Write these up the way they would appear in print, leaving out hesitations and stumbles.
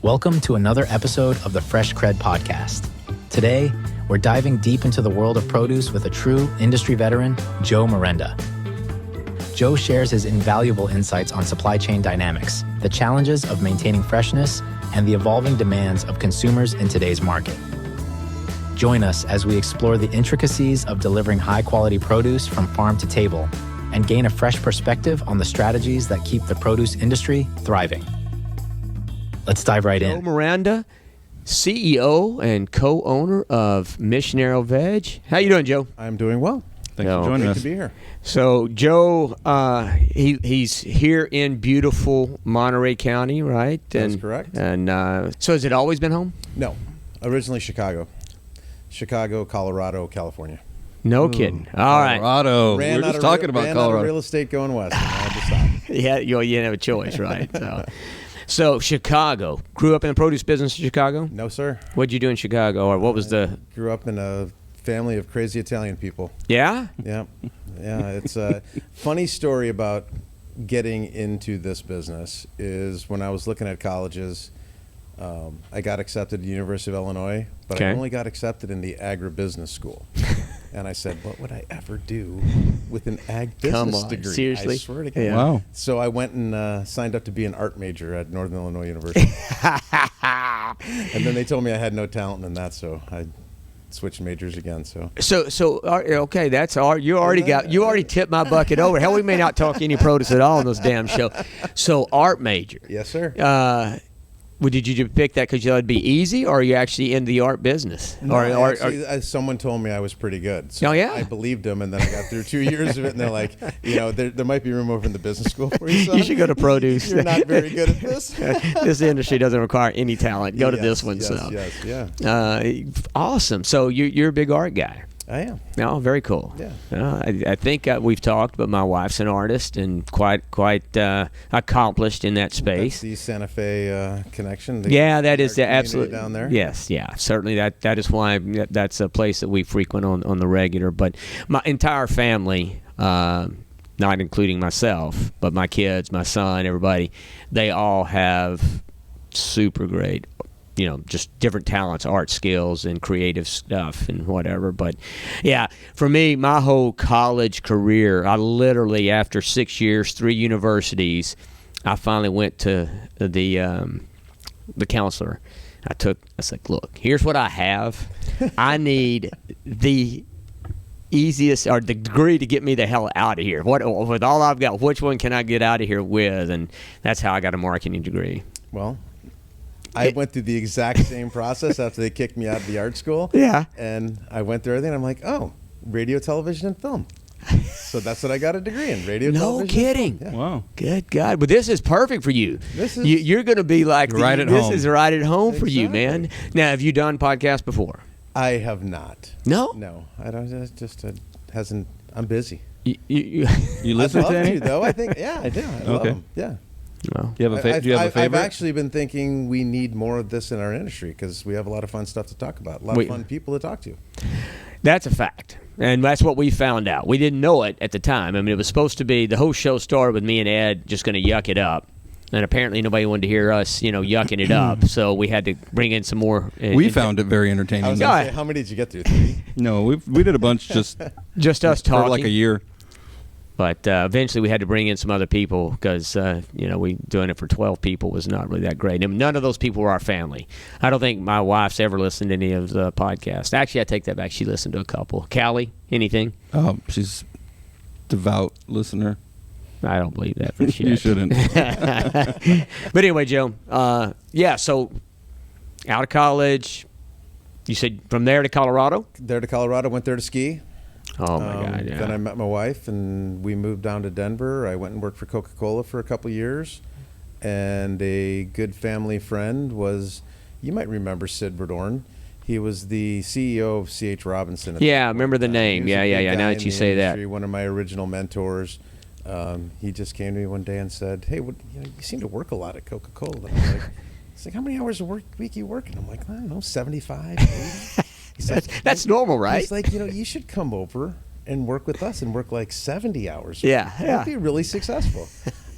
Welcome to another episode of the Fresh Cred Podcast. Today, we're diving deep into the world of produce with a true industry veteran, Joe Merenda. Joe shares his invaluable insights on supply chain dynamics, the challenges of maintaining freshness, and the evolving demands of consumers in today's market. Join us as we explore the intricacies of delivering high-quality produce from farm to table and gain a fresh perspective on the strategies that keep the produce industry thriving. Let's dive right in. Joe Miranda, CEO and co-owner of Missionary Veg. How you doing, Joe? I'm doing well. Thanks for joining us. Great to be here. So, Joe, he's here in beautiful Monterey County, right? That's correct. And so has it always been home? No, originally Chicago, Colorado, California. No kidding. All right. Colorado. We're just talking about ran Colorado. Out of real estate going west. And I had to stop. Yeah, you didn't have a choice, right? So Chicago. Grew up in the produce business in Chicago? No, sir. What'd you do in Chicago, or what was the... Grew up in a family of crazy Italian people. Yeah? Yeah. It's a funny story about getting into this business is when I was looking at colleges, I got accepted to the University of Illinois, but I only got accepted in the agribusiness school. And I said, what would I ever do with an ag business degree? Seriously? I swear to God. Yeah. Wow. So I went and signed up to be an art major at Northern Illinois University. And then they told me I had no talent in that, so I switched majors again. So okay, that's art. You already tipped my bucket over. Hell, we may not talk any produce at all on this damn show. So art major. Yes, sir. Did you pick that because you thought it'd be easy, or are you actually in the art business? No, someone told me I was pretty good. So I believed them, and then I got through 2 years of it, and they're like, there might be room over in the business school for you, son. You should go to produce. You're not very good at this. This industry doesn't require any talent. Go to this one. Awesome. So you're a big art guy. I am. Oh, very cool. Yeah. I think we've talked, but my wife's an artist and quite accomplished in that space. That's the Santa Fe connection. That is absolutely down there. Yes, yeah, certainly that is why that's a place that we frequent on the regular. But my entire family, not including myself, but my kids, my son, everybody, they all have super great, just different talents, art skills and creative stuff and whatever. But yeah, for me, my whole college career, I literally, after 6 years, 3 universities, I finally went to the counselor. I said, look, here's what I have. I need the easiest or the degree to get me the hell out of here. With all I've got, which one can I get out of here with? And that's how I got a marketing degree. Well, I went through the exact same process after they kicked me out of the art school. Yeah. And I went through everything, and I'm like, oh, radio, television, and film. So that's what I got a degree in, radio, television. No kidding. Yeah. Wow. Good God. But this is perfect for you. You're going to be like, right at this home. is right at home for you, man. Now, have you done podcasts before? I have not. No? No. I don't. It just hasn't. I'm busy. You listen I'd to love any? though. I think, yeah, I do. I love them. Yeah. Well, Do you have a favorite? I've actually been thinking we need more of this in our industry because we have a lot of fun stuff to talk about, a lot of fun people to talk to. That's a fact. And that's what we found out. We didn't know it at the time. I mean, it was supposed to be, the whole show started with me and Ed just going to yuck it up. And apparently nobody wanted to hear us, yucking it up. So we had to bring in some more. We found it very entertaining. I was going to say, how many did you get through? 3? No, we did a bunch just us talking. for like a year. But eventually we had to bring in some other people because, we doing it for 12 people was not really that great. And none of those people were our family. I don't think my wife's ever listened to any of the podcasts. Actually, I take that back. She listened to a couple. Callie, anything? She's devout listener. I don't believe that for shit. You shouldn't. But anyway, Joe, so out of college, you said from there to Colorado? There to Colorado, went there to ski. Oh, my God, yeah. Then I met my wife, and we moved down to Denver. I went and worked for Coca-Cola for a couple years. And a good family friend was, you might remember Sid Verdorn. He was the CEO of C.H. Robinson. Yeah, I remember the name. Yeah. Now that you say industry, that. One of my original mentors. He just came to me one day and said, hey, you seem to work a lot at Coca-Cola. And I was like, he's like, how many hours a week you working? I'm like, I don't know, 75, 80. That's normal, right? He's like, you should come over and work with us and work like 70 hours. Yeah. That'd be really successful.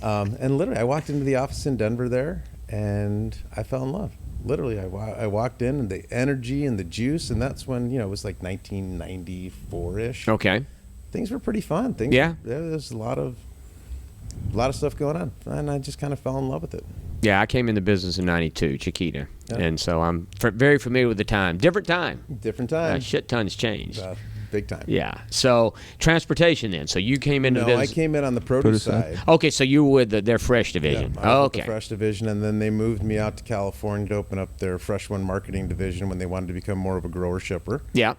And literally, I walked into the office in Denver there, and I fell in love. Literally, I walked in, and the energy and the juice, and that's when, it was like 1994-ish. Okay. Things were pretty fun. Yeah. There was a lot of stuff going on, and I just kind of fell in love with it. Yeah, I came in the business in '92, Chiquita, Yeah. and so I'm very familiar with the time. Different time. Different time. Shit tons changed. Big time. Yeah. So transportation then. So you came into the No, I business. came in on the produce side. Okay, so you were with their fresh division. Yeah, I was with Okay. the fresh division, and then they moved me out to California to open up their Fresh One marketing division when they wanted to become more of a grower shipper. Yeah.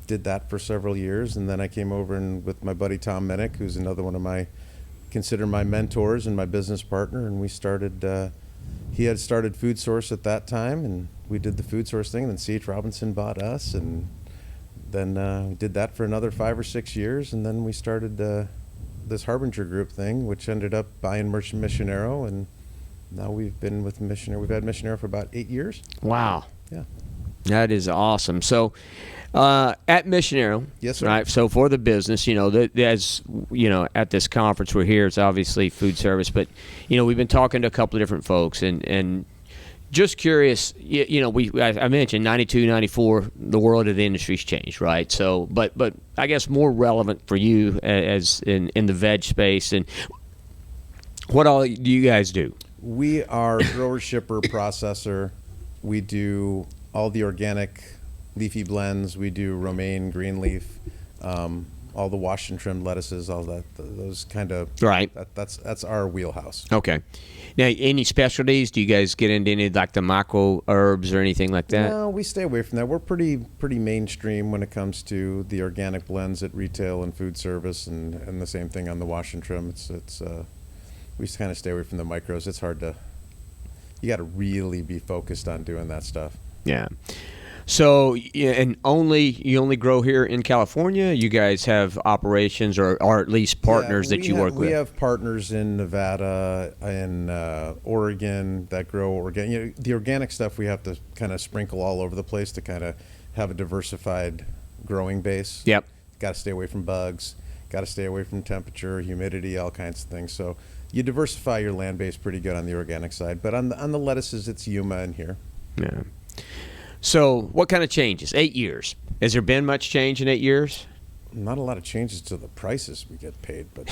Did that for several years, and then I came over and with my buddy Tom Minnick, who's another one of my mentors and my business partner, and we started. He had started Food Source at that time, and we did the Food Source thing. And then C.H. Robinson bought us, and then we did that for another 5 or 6 years, and then we started this Harbinger Group thing, which ended up buying Missionero, and now we've been with Missionero. We've had Missionero for about 8 years. Wow. Yeah. That is awesome. So, at Missionero, Yes, sir. right? So for the business, as at this conference we're here, it's obviously food service, but we've been talking to a couple of different folks, and just curious. I mentioned 92, 94. The world of the industry's changed, right? So, but I guess more relevant for you as in the veg space, and what all do you guys do? We are grower shipper processor. We do all the organic leafy blends. We do romaine, green leaf, all the washed and trimmed lettuces, all that. Those kind of Right. That's our wheelhouse. Okay. Now, any specialties? Do you guys get into any like the micro herbs or anything like that? No, we stay away from that. We're pretty mainstream when it comes to the organic blends at retail and food service, and the same thing on the wash and trim. We kind of stay away from the micros. It's hard to. You got to really be focused on doing that stuff. Yeah. So, and you only grow here in California? You guys have operations or at least partners that you work with? We have partners in Nevada and Oregon that grow organic. The organic stuff we have to kind of sprinkle all over the place to kind of have a diversified growing base. Yep. Got to stay away from bugs. Got to stay away from temperature, humidity, all kinds of things. So you diversify your land base pretty good on the organic side. But on the lettuces, it's Yuma in here. Yeah. So, what kind of changes? 8 years. Has there been much change in 8 years? Not a lot of changes to the prices we get paid, but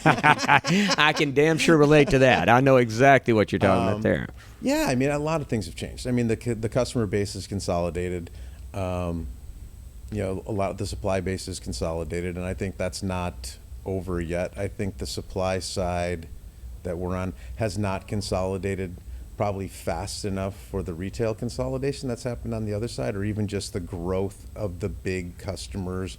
I can damn sure relate to that. I know exactly what you're talking about there. yeah, I mean, a lot of things have changed. I mean, the customer base is consolidated. A lot of the supply base is consolidated, and I think that's not over yet. I think the supply side that we're on has not consolidated probably fast enough for the retail consolidation that's happened on the other side, or even just the growth of the big customers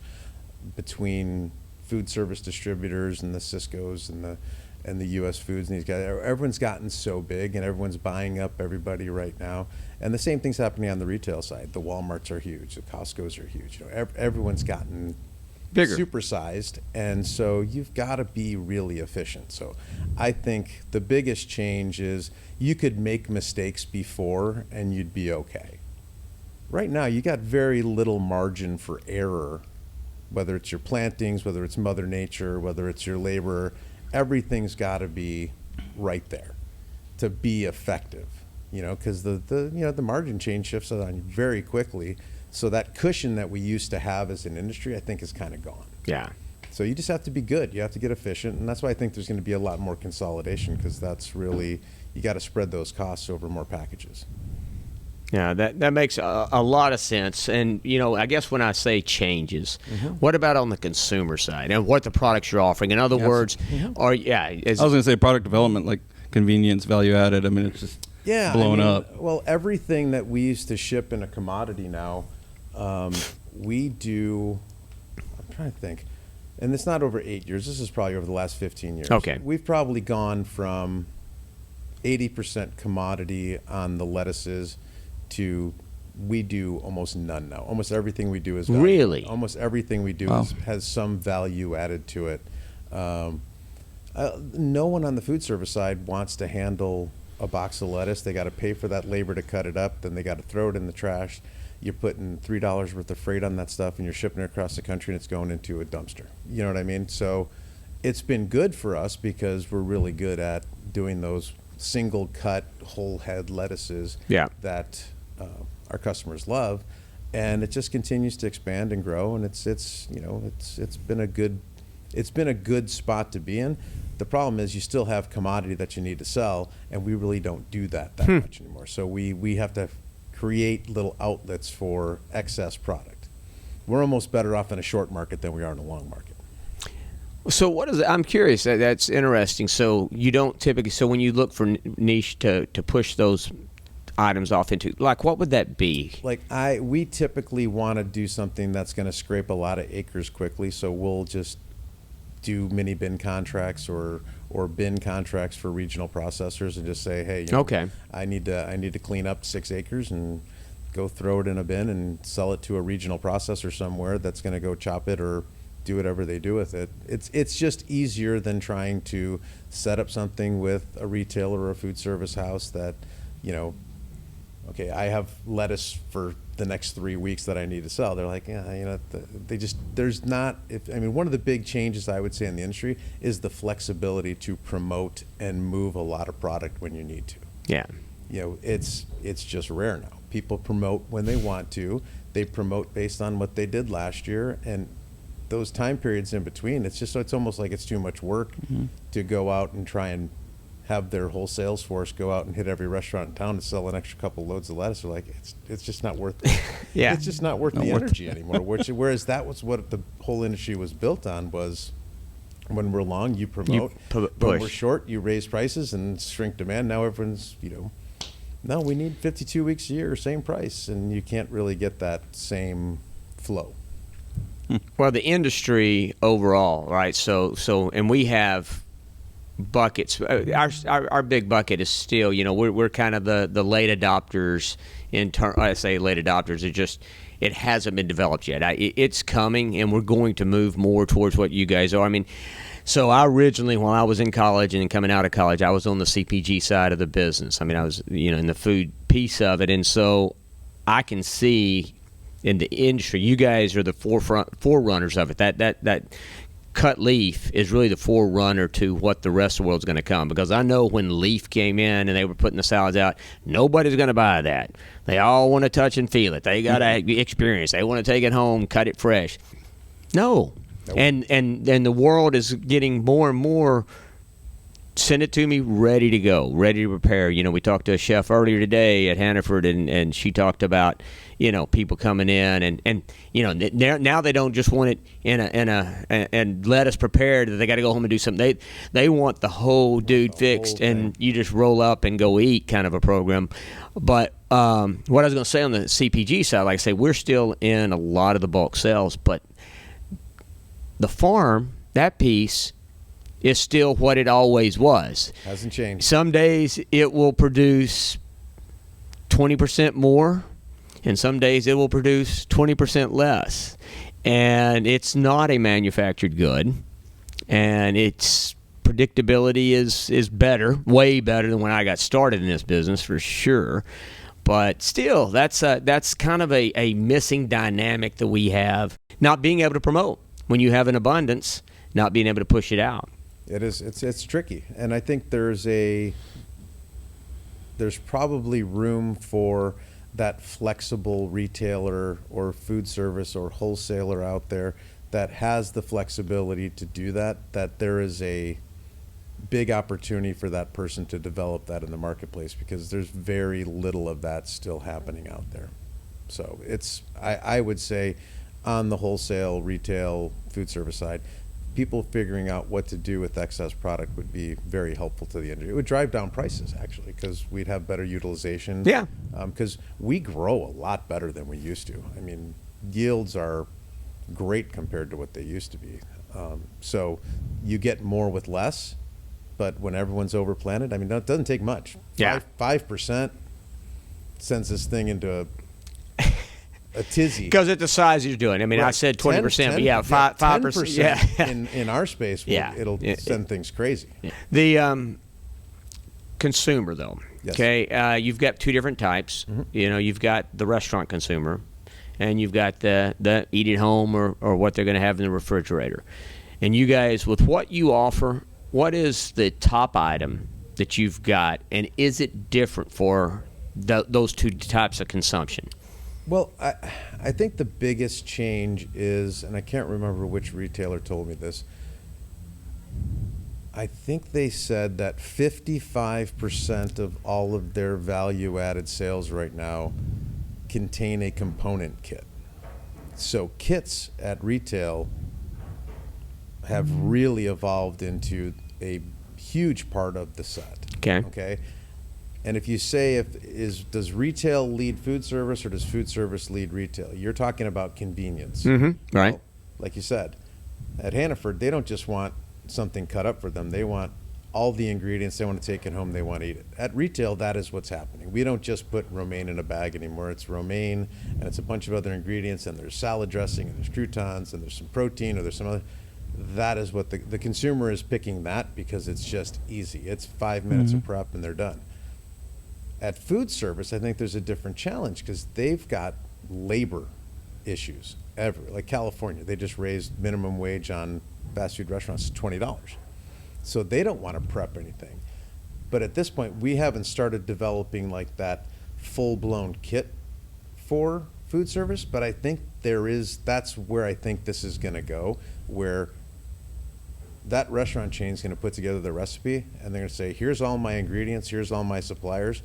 between food service distributors and the Sysco's and the U.S. Foods and these guys. Everyone's gotten so big, and everyone's buying up everybody right now. And the same thing's happening on the retail side. The Walmarts are huge. The Costco's are huge. Everyone's gotten Bigger. supersized, and so you've got to be really efficient. So I think the biggest change is you could make mistakes before and you'd be okay. Right now, you got very little margin for error, whether it's your plantings, whether it's Mother Nature, whether it's your labor. Everything's got to be right there to be effective, because the margin change shifts on you very quickly. So that cushion that we used to have as an industry, I think, is kind of gone. Yeah. So you just have to be good. You have to get efficient, and that's why I think there's going to be a lot more consolidation, because that's really, you got to spread those costs over more packages. Yeah, that makes a lot of sense. And, I guess when I say changes, what about on the consumer side and what the products you're offering? In other words, I was going to say product development, like convenience, value added. I mean, it's just blown up. Well, everything that we used to ship in a commodity now, we do, I'm trying to think, and it's not over 8 years. This is probably over the last 15 years. Okay. We've probably gone from 80% commodity on the lettuces to we do almost none now. Almost everything we do is value. Really? Almost everything we do has some value added to it. No one on the food service side wants to handle a box of lettuce. They got to pay for that labor to cut it up. Then they got to throw it in the trash. You're putting $3 worth of freight on that stuff, and you're shipping it across the country, and it's going into a dumpster. You know what I mean? So it's been good for us because we're really good at doing those single cut whole head lettuces that our customers love, and it just continues to expand and grow, and it's been a good spot to be in. The problem is you still have commodity that you need to sell, and we really don't do that much anymore. So we have to create little outlets for excess product. We're almost better off in a short market than we are in a long market. So what is it? I'm curious. That's interesting. So you don't typically. So when you look for niche to push those items off into, like, what would that be? Like we typically want to do something that's going to scrape a lot of acres quickly. So we'll just do mini bin contracts or bin contracts for regional processors and just say, hey, okay, I need to clean up 6 acres and go throw it in a bin and sell it to a regional processor somewhere that's going to go chop it or do whatever they do with it. It's just easier than trying to set up something with a retailer or a food service house that, okay, I have lettuce for the next 3 weeks that I need to sell. They're like, yeah, one of the big changes I would say in the industry is the flexibility to promote and move a lot of product when you need to. Yeah. It's just rare now. People promote when they want to. They promote based on what they did last year, and those time periods in between, it's almost like it's too much work to go out and try and have their whole sales force go out and hit every restaurant in town and sell an extra couple loads of lettuce. They're like, it's just not worth it. Yeah. It's just not worth the energy anymore. Whereas that was what the whole industry was built on, was when we're long, you promote. When we're short, you raise prices and shrink demand. Now everyone's, no, we need 52 weeks a year, same price. And you can't really get that same flow. Well, the industry overall, right? So, and we have buckets. Our big bucket is still, we're kind of the late adopters. I say late adopters. It hasn't been developed yet. It's coming, and we're going to move more towards what you guys are. I mean, so I originally, while I was in college and coming out of college, I was on the CPG side of the business. I mean, I was, in the food piece of it, and so I can see in the industry, you guys are the forerunners of it. That cut leaf is really the forerunner to what the rest of the world's going to come. Because I know when leaf came in and they were putting the salads out, nobody's going to buy that. They all want to touch and feel it. They got to experience. They want to take it home, cut it fresh. No. Nope. And the world is getting more and more. Send it to me, ready to go, ready to prepare. We talked to a chef earlier today at Hannaford, and she talked about, people coming in, and now they don't just want it and let us prepared that they got to go home and do something. They want the whole dude fixed, and you just roll up and go eat kind of a program. But what I was going to say on the CPG side, like I say, we're still in a lot of the bulk sales, but the farm, that piece, is still what it always was. Hasn't changed. Some days it will produce 20% more, and some days it will produce 20% less. And it's not a manufactured good, and its predictability is better, way better than when I got started in this business, for sure. But still, that's kind of a missing dynamic that we have, not being able to promote. When you have an abundance, not being able to push it out. It is. It's tricky, and I think there's probably room for that flexible retailer or food service or wholesaler out there that has the flexibility to do that. That there is a big opportunity for that person to develop that in the marketplace, because there's very little of that still happening out there. So I would say, on the wholesale, retail, food service side, people figuring out what to do with excess product would be very helpful to the industry. It would drive down prices, actually, because we'd have better utilization. Yeah. Because we grow a lot better than we used to. I mean, yields are great compared to what they used to be. So you get more with less, but when everyone's overplanted, I mean, it doesn't take much. Yeah. 5% sends this thing into a tizzy. Because at the size you're doing. I mean, right. I said 20%, but yeah, 5%. Yeah. in our space, it'll send things crazy. Yeah. The consumer, though. Yes. Okay, you've got two different types. Mm-hmm. You've got the restaurant consumer, and you've got the eat at home or what they're going to have in the refrigerator. And you guys, with what you offer, what is the top item that you've got, and is it different for those two types of consumption? Well, I think the biggest change is, and I can't remember which retailer told me this, I think they said that 55% of all of their value-added sales right now contain a component kit. So kits at retail have really evolved into a huge part of the set. Okay. And if you say does retail lead food service or does food service lead retail? You're talking about convenience. Mm-hmm. Right. Well, like you said, at Hannaford, they don't just want something cut up for them. They want all the ingredients. They want to take it home. They want to eat it. At retail, that is what's happening. We don't just put romaine in a bag anymore. It's romaine, and it's a bunch of other ingredients, and there's salad dressing, and there's croutons, and there's some protein, or there's some other. That is what the consumer is picking, that because it's just easy. It's 5 minutes of prep, and they're done. At food service, I think there's a different challenge because they've got labor issues. Like California, they just raised minimum wage on fast food restaurants to $20. So they don't want to prep anything. But at this point, we haven't started developing like that full-blown kit for food service, but I think that's where I think this is going to go, where that restaurant chain is going to put together the recipe, and they're going to say, here's all my ingredients, here's all my suppliers,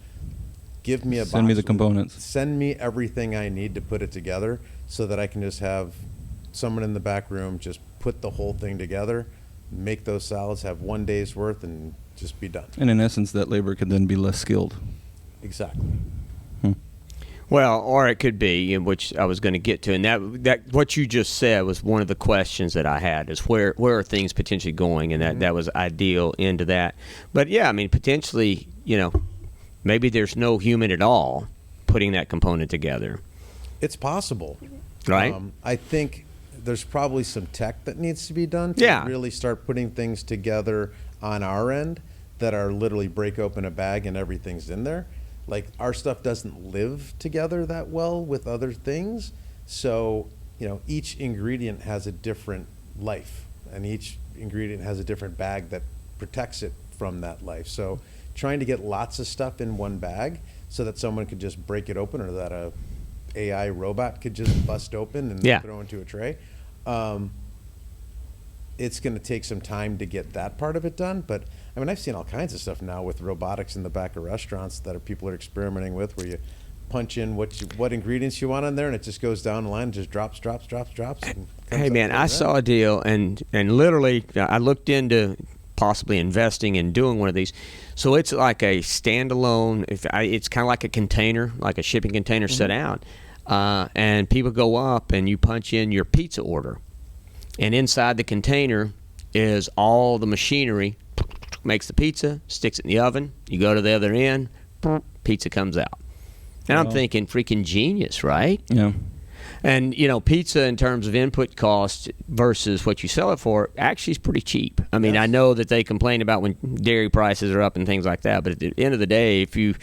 give me a box. Send me the components. Send me everything I need to put it together so that I can just have someone in the back room just put the whole thing together, make those salads, have 1 day's worth, and just be done. And in essence, that labor could then be less skilled. Exactly. Well, or it could be, which I was going to get to, and that what you just said was one of the questions that I had, is where are things potentially going, and that was ideal into that. But yeah, I mean, potentially, maybe there's no human at all putting that component together. It's possible. Right. I think there's probably some tech that needs to be done to really start putting things together on our end that are literally break open a bag and everything's in there. Like, our stuff doesn't live together that well with other things. So, each ingredient has a different life, and each ingredient has a different bag that protects it from that life. So trying to get lots of stuff in one bag so that someone could just break it open, or that a AI robot could just bust open and throw into a tray. It's going to take some time to get that part of it done, but I mean, I've seen all kinds of stuff now with robotics in the back of restaurants that people are experimenting with, where you punch in what ingredients you want on there, and it just goes down the line and just drops. And hey man, I saw a deal, and literally I looked into possibly investing in doing one of these. So it's like a standalone. It's kind of like a container, like a shipping container set out, and people go up and you punch in your pizza order, and inside the container is all the machinery. Makes the pizza, sticks it in the oven. You go to the other end, pizza comes out. And I'm thinking, freaking genius, right? Yeah. And, pizza in terms of input cost versus what you sell it for actually is pretty cheap. I mean, I know that they complain about when dairy prices are up and things like that, but at the end of the day, if you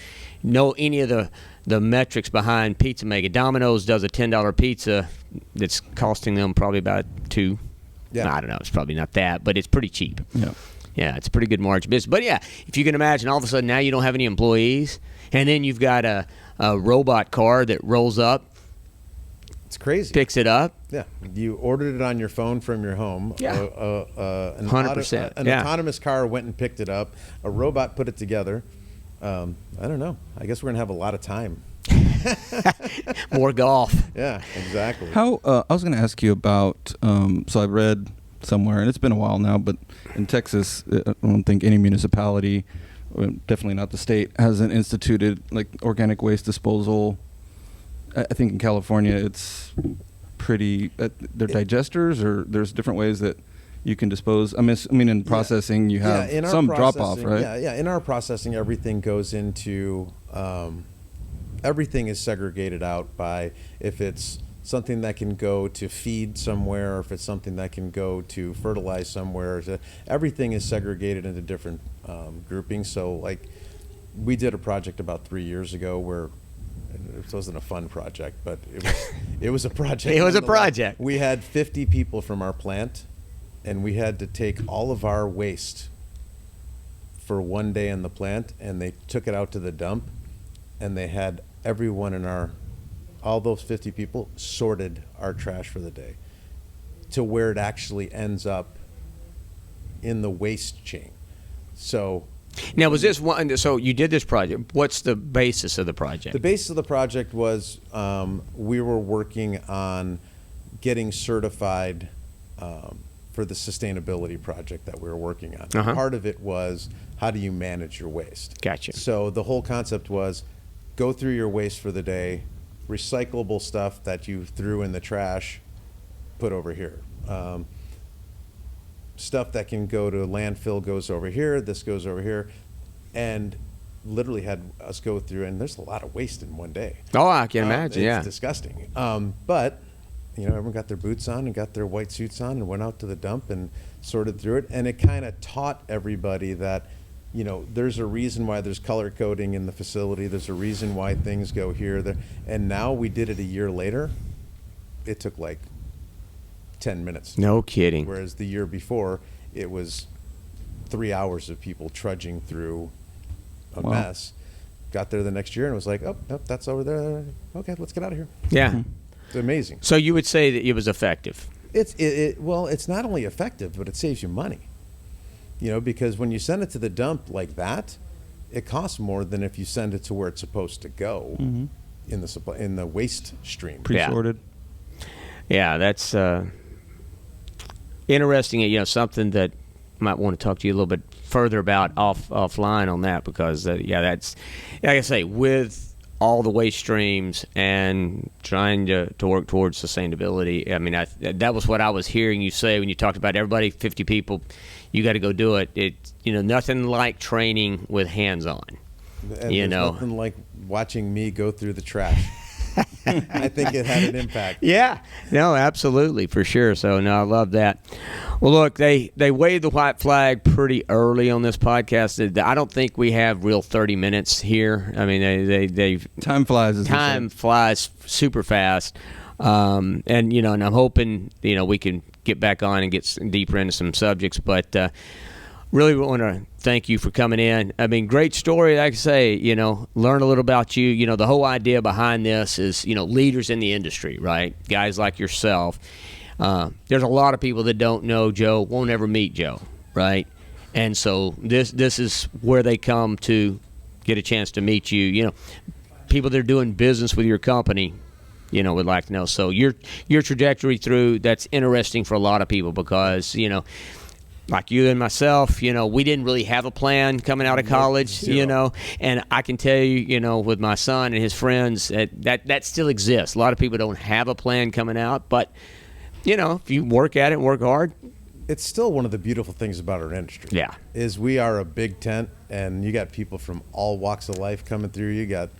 know any of the metrics behind pizza making, Domino's does a $10 pizza that's costing them probably about $2. Yeah. I don't know. It's probably not that, but it's pretty cheap. Yeah. Yeah, it's a pretty good margin business. But yeah, if you can imagine, all of a sudden now you don't have any employees, and then you've got a robot car that rolls up. It's crazy. Picks it up. Yeah. You ordered it on your phone from your home. Yeah. 100%. An autonomous car went and picked it up. A robot put it together. I don't know. I guess we're going to have a lot of time. More golf. Yeah, exactly. I was going to ask you about, so I read somewhere, and it's been a while now, but in Texas, I don't think any municipality, definitely not the state, hasn't instituted like organic waste disposal. I think in California it's pretty, they're digesters, or there's different ways that you can dispose. I mean in processing you have some drop off, right? Yeah, in our processing, everything goes into, everything is segregated out by if it's something that can go to feed somewhere, or if it's something that can go to fertilize somewhere. Everything is segregated into different groupings. So like, we did a project about 3 years ago where it wasn't a fun project, but it was a project. It was a project. We had 50 people from our plant, and we had to take all of our waste for one day in the plant, and they took it out to the dump, and they had everyone in all those 50 people sorted our trash for the day to where it actually ends up in the waste chain. So now, was this one? So you did this project. What's the basis of the project? the basis of the project was we were working on getting certified for the sustainability project that we were working on. Uh-huh. Part of it was, how do you manage your waste? Gotcha. So the whole concept was, go through your waste for the day, recyclable stuff that you threw in the trash, put over here. Stuff that can go to landfill goes over here, this goes over here, and literally had us go through, and there's a lot of waste in one day. Oh, I can imagine, It's yeah. disgusting. But, everyone got their boots on and got their white suits on and went out to the dump and sorted through it, and it kind of taught everybody that, there's a reason why there's color coding in the facility, there's a reason why things go here, there, and now we did it a year later. It took like 10 minutes. No kidding. Whereas the year before, it was 3 hours of people trudging through a Wow. mess. Got there the next year and it was like, oh, nope, that's over there. Okay, let's get out of here. Yeah. It's amazing. So you would say that it was effective? Well, it's not only effective, but it saves you money. Because when you send it to the dump like that, it costs more than if you send it to where it's supposed to go in the waste stream. Pre-sorted. Yeah, that's interesting. Something that I might want to talk to you a little bit further about offline on that, because that's, like I say, with all the waste streams and trying to work towards sustainability. I mean, that was what I was hearing you say when you talked about everybody, 50 people, you got to go do it. Nothing like training with hands-on. And there's nothing like watching me go through the trash. I think it had an impact. Yeah, no, absolutely, for sure. So, no, I love that. Well, look, they waved the white flag pretty early on this podcast. I don't think we have real 30 minutes here. I mean, they Time flies. Time flies super fast. And I'm hoping, we can get back on and get deeper into some subjects. But really want to thank you for coming in. I mean, great story. Like I say, learn a little about you. The whole idea behind this is, leaders in the industry, right? Guys like yourself. There's a lot of people that don't know Joe, won't ever meet Joe, right? And so this is where they come to get a chance to meet you. People that are doing business with your company, would like to know. So your trajectory through, that's interesting for a lot of people because, like you and myself, we didn't really have a plan coming out of college, and I can tell you, with my son and his friends, that still exists. A lot of people don't have a plan coming out, but, if you work at it and work hard. It's still one of the beautiful things about our industry. Yeah. Is we are a big tent, and you got people from all walks of life coming through. You got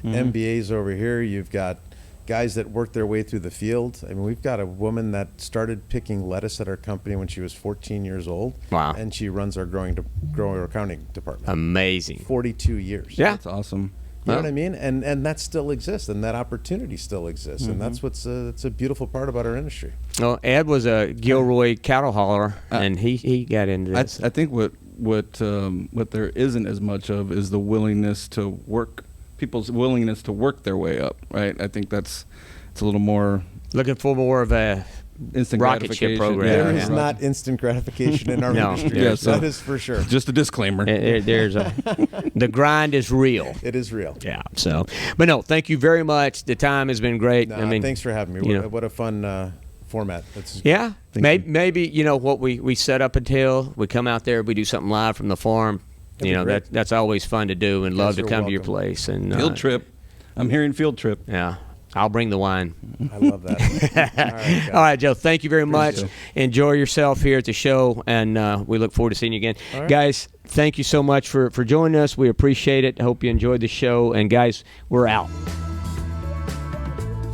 MBAs over here. You've got guys that work their way through the field. I mean, we've got a woman that started picking lettuce at our company when she was 14 years old. Wow. And she runs our grower accounting department. Amazing. 42 years. Yeah. That's awesome. You know what I mean? And that still exists, and that opportunity still exists, and that's what's it's a beautiful part about our industry. Well, Ed was a Gilroy cattle hauler, and he got into this. I think what there isn't as much of is the willingness to work, people's willingness to work their way up, right? I think it's a little more Looking for more of a instant rocket ship gratification. program. There Yeah. is not instant gratification in our No. industry. Yeah, so- that is for sure. Just a disclaimer. The grind is real. It is real. Yeah. So, but no, thank you very much. The time has been great. Nah, thanks for having me. you know. What a fun format. It's, Yeah. Thank you. Maybe what we set up until we come out there, we do something live from the farm. That'd be great. That's always fun to do, and love to you're come to your welcome. place. And Field trip. I'm hearing field trip. Yeah. I'll bring the wine. I love that. All right, guys. All right, Joe. Thank you very much. Appreciate Enjoy yourself here at the show, and we look forward to seeing you again. All right. Guys, thank you so much for joining us. We appreciate it. Hope you enjoyed the show. And, guys, we're out.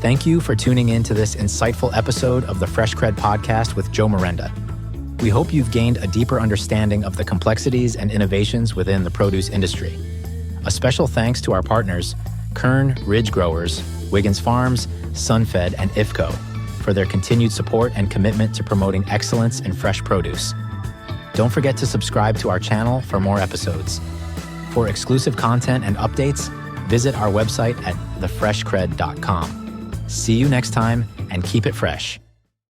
Thank you for tuning in to this insightful episode of the Fresh Cred podcast with Joe Miranda. We hope you've gained a deeper understanding of the complexities and innovations within the produce industry. A special thanks to our partners, Kern Ridge Growers, Wiggins Farms, Sunfed, and IFCO for their continued support and commitment to promoting excellence in fresh produce. Don't forget to subscribe to our channel for more episodes. For exclusive content and updates, visit our website at thefreshcred.com. See you next time, and keep it fresh.